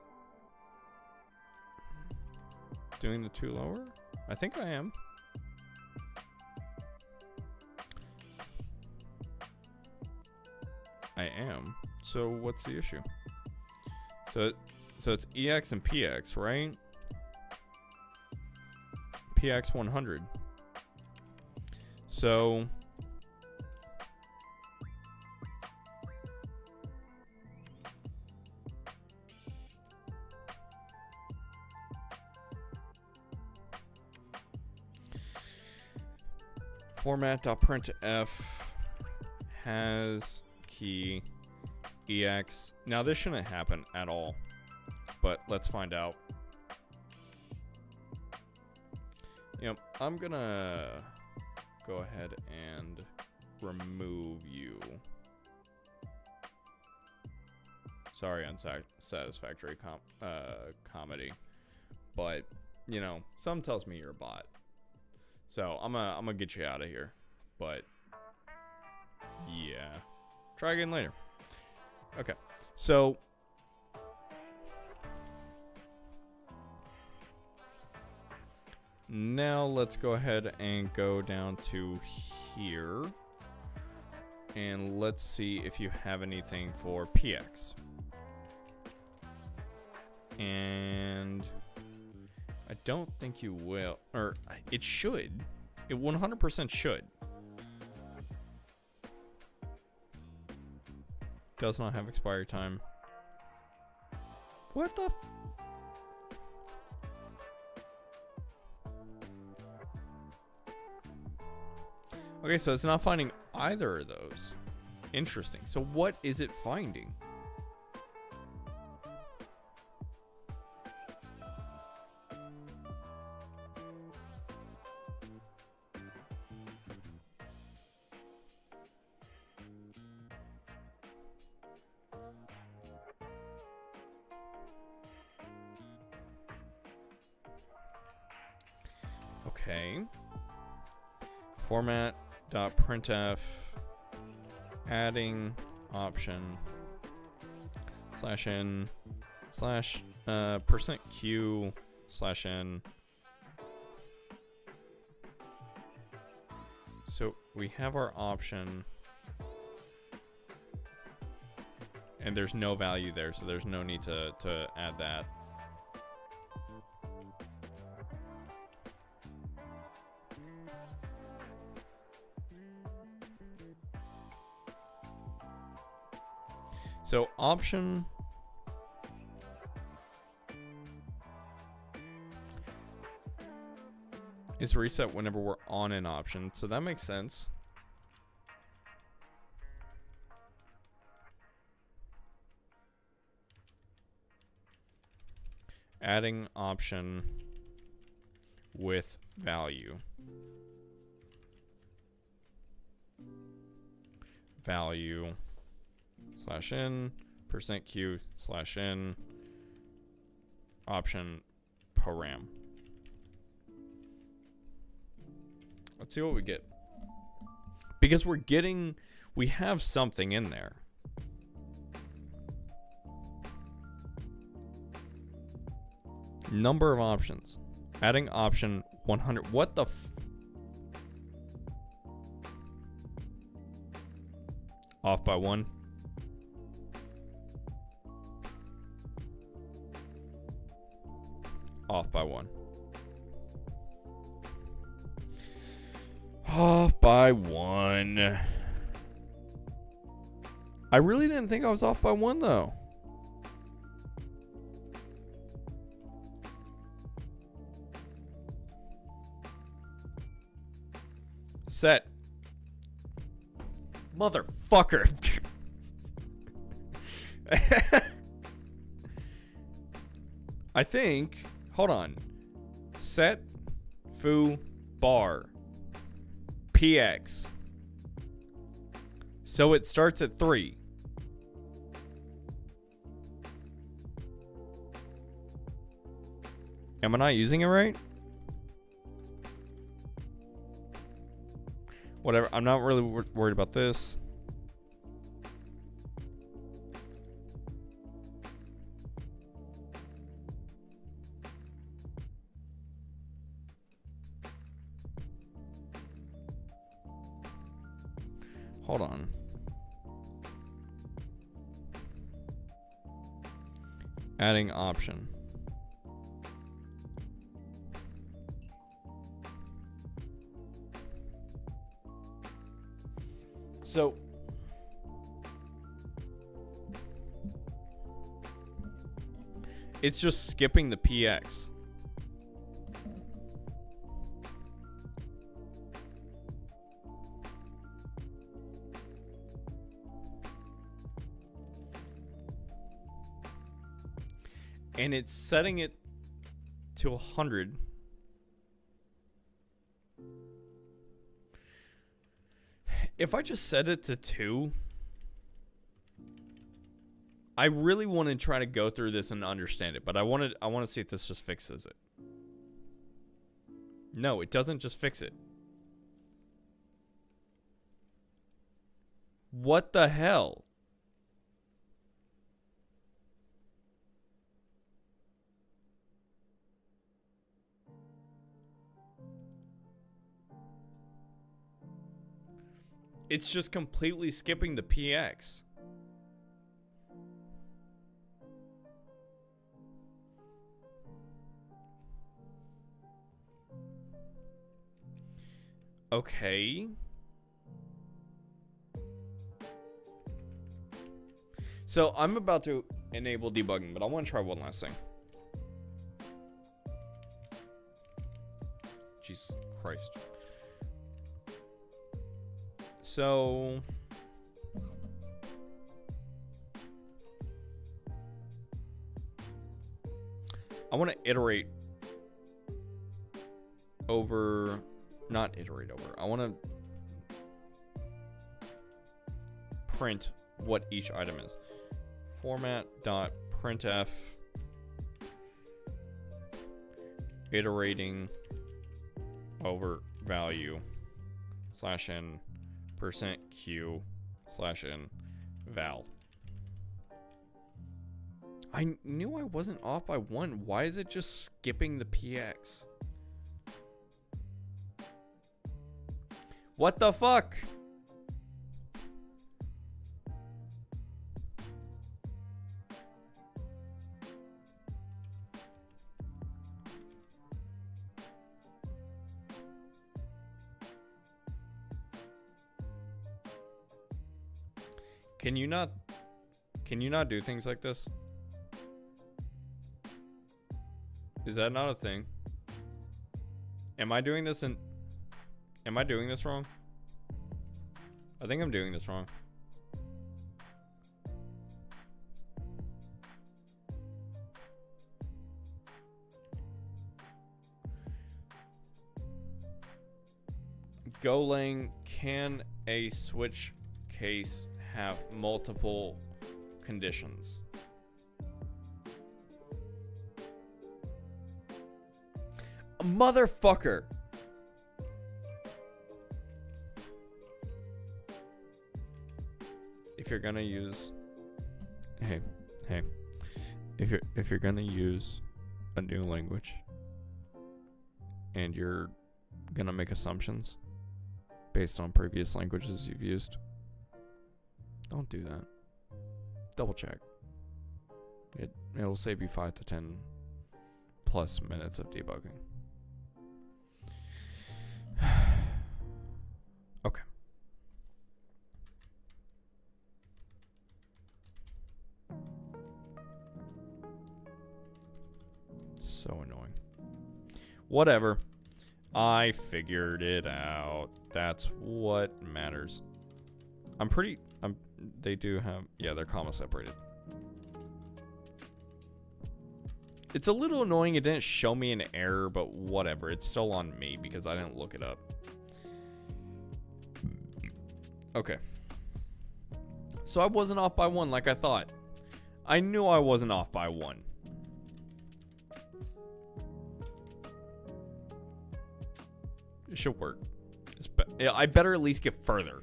doing the 2 lower? I think I am. I am. So what's the issue? So it's EX and PX, right? PX 100. So format.printf has key EX. Now this shouldn't happen at all, but let's find out. Yep, I'm gonna go ahead and remove you. Sorry, unsatisfactory comedy, but you know, some tells me you're a bot, so I'm gonna get you out of here. But yeah, try again later. Okay, so now let's go ahead and go down to here, and let's see if you have anything for PX. And I don't think you will, or it should. It 100% should. Does not have expiry time. What the? Okay, so it's not finding either of those. Interesting. So what is it finding? Okay. Format.printf adding option /n %q/n. So we have our option, and there's no value there, so there's no need to add that. So option is reset whenever we're on an option, so that makes sense. Adding option with value. Value /n %q/n option param. Let's see what we get, because we have something in there. Number of options. Adding option 100. What the off by 1. Off by 1. by 1. I really didn't think I was off by 1 though. Set. Motherfucker. I think. Hold on. Set. Foo. Bar. PX. So it starts at 3. Am I not using it right? Whatever. I'm not really worried about this. Hold on. Adding option. So it's just skipping the PX. And it's setting it to 100. If I just set it to 2, I really want to try to go through this and understand it, but I want to see if this just fixes it. No, it doesn't just fix it. What the hell? It's just completely skipping the PX. Okay. So I'm about to enable debugging, but I want to try one last thing. Jesus Christ. So I want to iterate over, not iterate over. I want to print what each item is. Format.printf iterating over value /n %q/n val. I knew I wasn't off by 1. Why is it just skipping the PX? What the fuck? Can you not do things like this? Is that not a thing? Am I doing this wrong? I think I'm doing this wrong. Golang, can a switch case have multiple conditions? Motherfucker. If you're gonna use, hey, if you're gonna use a new language and you're gonna make assumptions based on previous languages you've used, don't do that. Double check. It'll save you 5 to 10 plus minutes of debugging. So annoying. Whatever. I figured it out. That's what matters. They do have, yeah, they're comma separated. It's a little annoying it didn't show me an error, but whatever. It's still on me because I didn't look it up. Okay. So I wasn't off by 1 like I thought. I knew I wasn't off by 1. It should work. I better at least get further.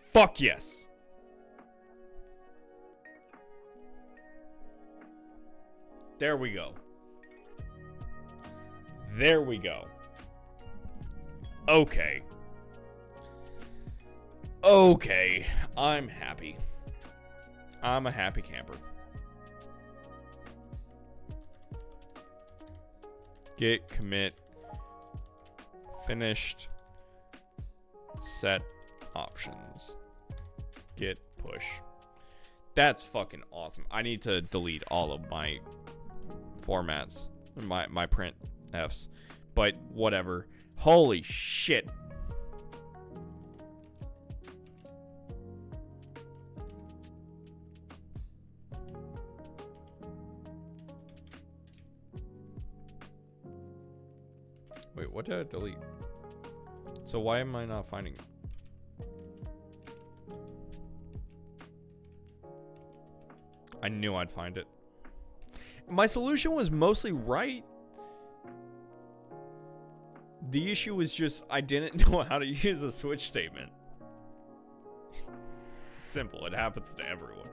Fuck yes. There we go. There we go. Okay. Okay. I'm happy. I'm a happy camper. Git, commit, finished, set options, git, push. That's fucking awesome. I need to delete all of my formats, my print Fs, but whatever. Holy shit. Wait, what did I delete? So why am I not finding it? I knew I'd find it. My solution was mostly right. The issue was just I didn't know how to use a switch statement. It's simple. It happens to everyone.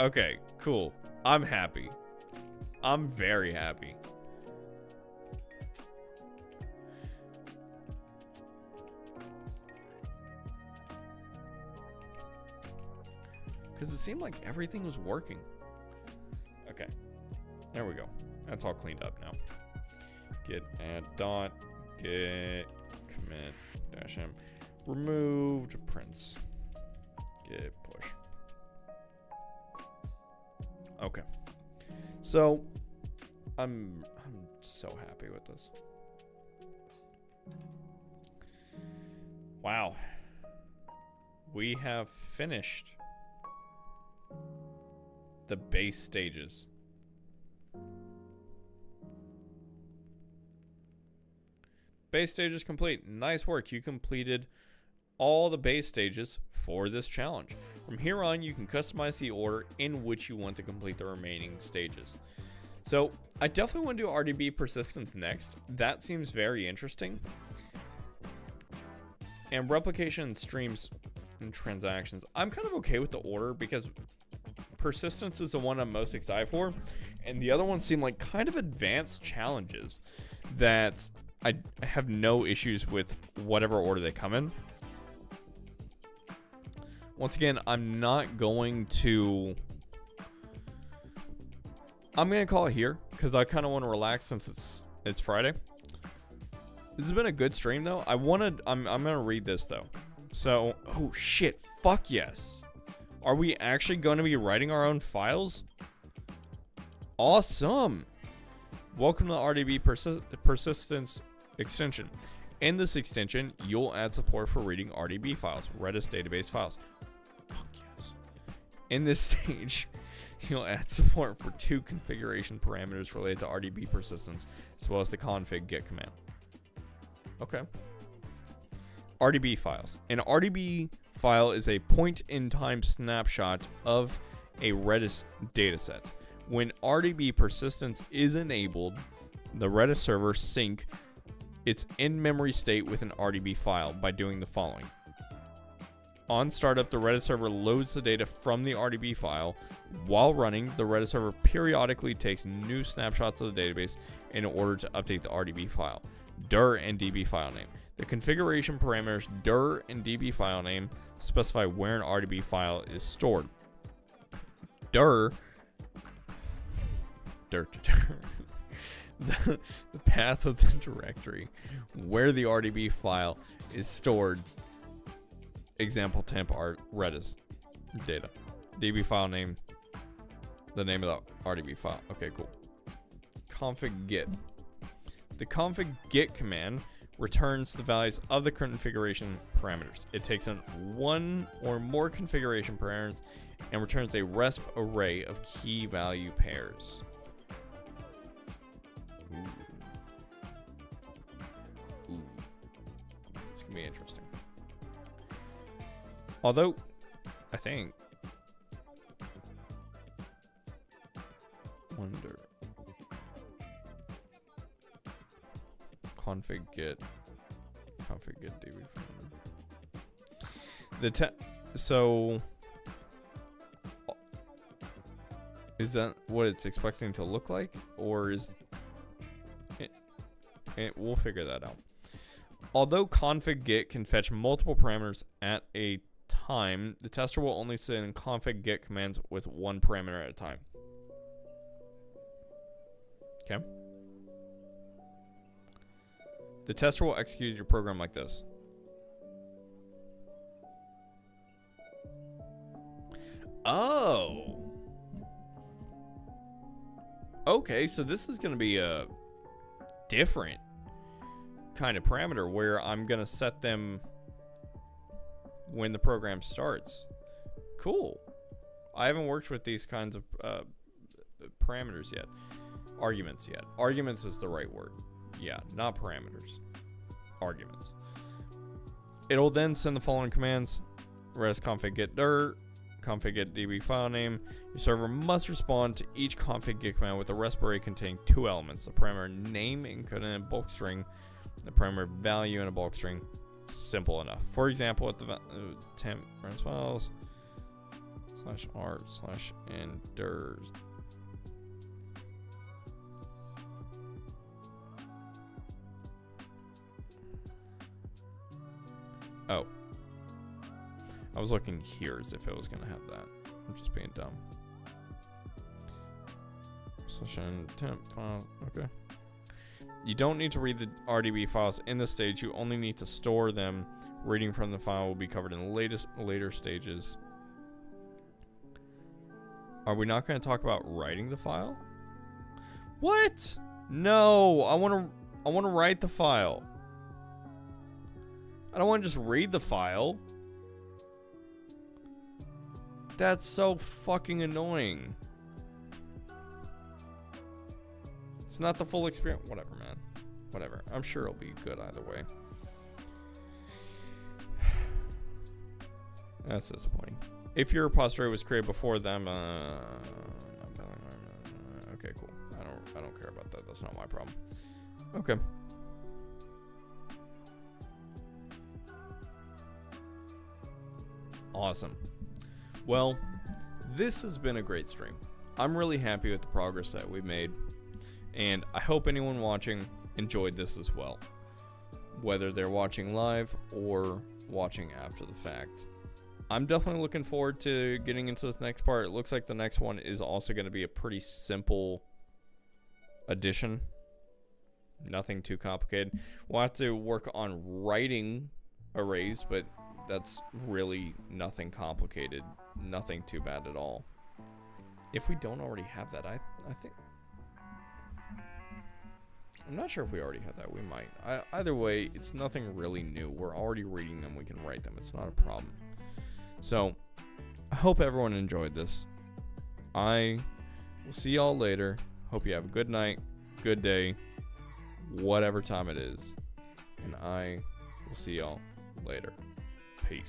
Okay, cool. I'm happy. I'm very happy. Because it seemed like everything was working. Okay. There we go. That's all cleaned up now. Git add dot. Git commit dash m. Removed prints. Git push. Okay. So I'm so happy with this. Wow. We have finished the base stages. Base stages complete. Nice work. You completed all the base stages for this challenge. From here on, you can customize the order in which you want to complete the remaining stages. So I definitely want to do RDB persistence next. That seems very interesting. And replication streams and transactions. I'm kind of okay with the order because persistence is the one I'm most excited for, and the other ones seem like kind of advanced challenges that I have no issues with whatever order they come in. Once again, I'm going to call it here because I kind of want to relax since it's Friday. This has been a good stream though. I'm gonna read this though. So, oh shit, fuck yes. Are we actually going to be writing our own files? Awesome. Welcome to the RDB persistence extension. In this extension, you'll add support for reading RDB files, Redis database files. Fuck yes. In this stage, you'll add support for 2 configuration parameters related to RDB persistence, as well as the config get command. Okay. RDB files. An RDB file is a point-in-time snapshot of a Redis dataset. When RDB persistence is enabled, the Redis server sync its in-memory state with an RDB file by doing the following. On startup, the Redis server loads the data from the RDB file. While running, the Redis server periodically takes new snapshots of the database in order to update the RDB file. dir and db file name. The configuration parameters dir and db file name specify where an RDB file is stored. dir the path of the directory where the RDB file is stored example temp are Redis data. DB file name, the name of the RDB file. Okay, cool. Config get. The config get command returns the values of the configuration parameters. It takes in one or more configuration parameters and returns a resp array of key value pairs. Ooh. This can be interesting. Although, I think, wonder. Config get DB. So is that what it's expecting to look like, or is it? We'll figure that out. Although config get can fetch multiple parameters at a time, the tester will only send config get commands with one parameter at a time. Okay. The tester will execute your program like this. Oh. Okay, so this is going to be a different kind of parameter where I'm going to set them when the program starts. Cool. I haven't worked with these kinds of parameters yet. Arguments yet. Arguments is the right word. Yeah, not parameters. Arguments. It'll then send the following commands. Redis config get dir, config get db file name. Your server must respond to each config get command with a resp array containing two elements: the parameter name encoded in a bulk string, the parameter value in a bulk string. Simple enough. For example, at the temp runs files /art/enders. Oh. I was looking here as if it was going to have that. I'm just being dumb. /temp file. Okay. You don't need to read the RDB files in this stage. You only need to store them. Reading from the file will be covered in the later stages. Are we not going to talk about writing the file? What? No, I want to write the file. I don't want to just read the file. That's so fucking annoying. It's not the full experience. Whatever, man. Whatever. I'm sure it'll be good either way. That's disappointing. If your repository was created before them, okay, cool. I don't care about that. That's not my problem. Okay. Awesome. Well, this has been a great stream. I'm really happy with the progress that we made, and I hope anyone watching enjoyed this as well, whether they're watching live or watching after the fact. I'm definitely looking forward to getting into this next part. It looks like the next one is also going to be a pretty simple addition. Nothing too complicated. We'll have to work on writing arrays, but that's really nothing complicated. Nothing too bad at all. If we don't already have that, I think... I'm not sure if we already have that. We might. Either way, it's nothing really new. We're already reading them. We can write them. It's not a problem. So, I hope everyone enjoyed this. I will see y'all later. Hope you have a good night, good day, whatever time it is. And I will see y'all later.